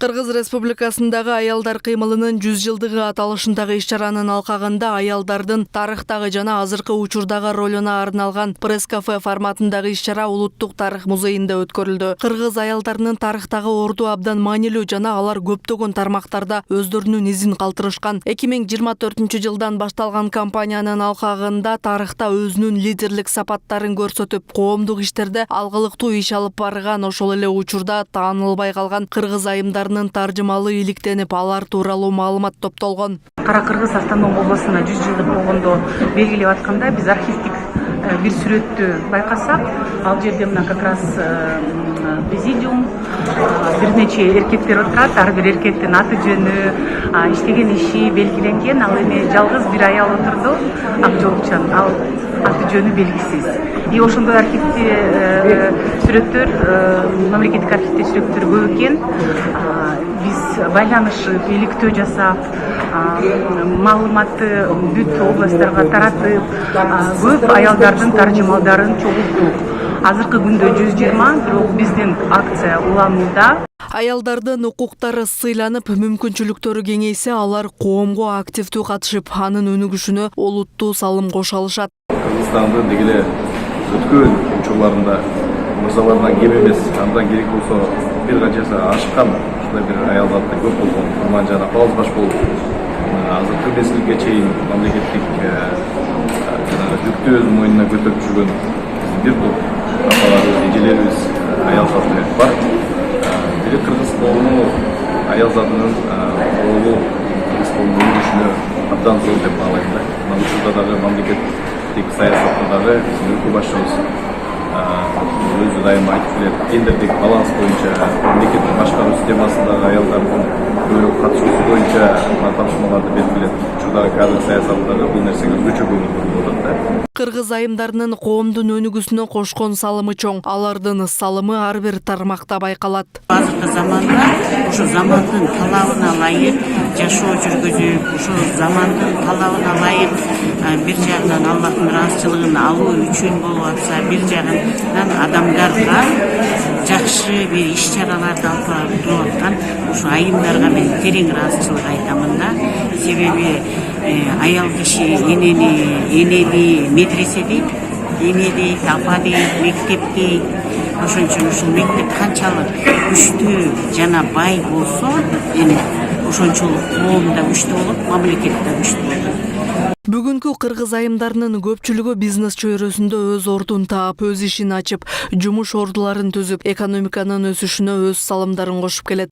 Кыргыз Республикасындагы аялдар кыймылынын 100 жылдыгы аталышындагы иш-чаранын алкагында аялдардын тарыхтагы жана азыркы учурдагы ролуна арналган пресс-кафе форматындагы иш-чара Улуттук тарых музейинде өткөрүлдү. Кыргыз аялдарынын тарыхтагы орду абдан маанилүү жана алар көптөгөн тармактарда өздөрүнүн изин калтырышкан. 2024-жылдан башталган кампаниянын алкагында тарыхта өзүнүн лидерлик сапаттарын көрсөтүп, коомдук иштерде алгылыктуу иш алып барган, ошол эле учурда таанылбай калган кыргыз айымдар таржымалы иликтенип, алар тууралуу маалымат топтолгон. Кара-Кыргыз автоном областына 100 жылдык болгондо белгилеп атканда биз архивдик бир сүрөттү байкасак, ал жерде мына как раз президиум, бир нече эркектер отурат, ар бир эркектин аты жөнү, иштеген иши белгиленген. Ал эми жалгыз бир аял отурду, ак жолукчан, ал аты жөнү белгисиз. И ошондой архивде сүрөттөр, мамлекеттик архивде сүрөттөр көп экен. Биз байланышып, иликтөө жасап, маалыматты бүт областтарга таратып, көп аялдардын таржымалдарын чогулттук. Азыркы күндө 120, бирок биздин акция уланууда. Аялдардын укуктары сыйланып, мүмкүнчүлүктөрү кеңейсе, алар коомго активдүү катышып, анын өнүгүшүнө олуттуу салым кошо алышат. Кыргызстандын дегеле өткөн учурларында мырзалардан кем эмес, андан керек болсо бир канчасы ашкан ушундай бир аялдар да көп болгон. Курман жана Палыз баш болуп, азыркы мезгилге чейин мамлекеттик жүктү өз мойнуна көтөрүп жүргөн бир топ апаларыбыз, эжелерибиз, аял заты бар. Бир кыргыз коому аял затынын ролу кыргыз коомунун өнүгүшүнө абдан зор деп баалайм да. Мына учурда дагы мамлекеттик саясатта дагы биздин өлкө башчыбыз өзү дайыма айтып келет, гендердик баланс боюнча, мамлекеттик башкаруу системасындагы аялдардын көбүрөөк катышуусу боюнча тапшырмаларды белгилеп, учурдагы кадр саясатындагы бул нерсеге өзгөчө көңүл бурулуп атат да. Кыргыз айымдарынын коомдун өнүгүүсүнө кошкон салымы чоң. Алардын салымы ар бир тармакта байкалат. Азыркы заманда ушу замандын талабына ылайык жашоо жүргүзүп, ушу замандын талабына ылайык бир жагынан Аллахтын ыраазычылыгын алуу үчүн болуп атса, бир жагынан адамдарга жакшы бир иш-чараларды алып барып аткан ушу айымдарга мен терең ыраазычылык айтамын да. Себеби аял киши энени медресе дейт, эне дейт, апа дейт, мектеп дейт. Ошон үчүн ушул мектеп канчалык күчтүү жана бай болсо, эми ошончолук коом да күчтүү болот, мамлекет да күчтүү болот. Бүгүнкү кыргыз айымдарынын көпчүлүгү бизнес чөйрөсүндө өз ордун таап, өз ишин ачып, жумуш ордуларын түзүп, экономиканын өсүшүнө өз салымдарын кошуп келет.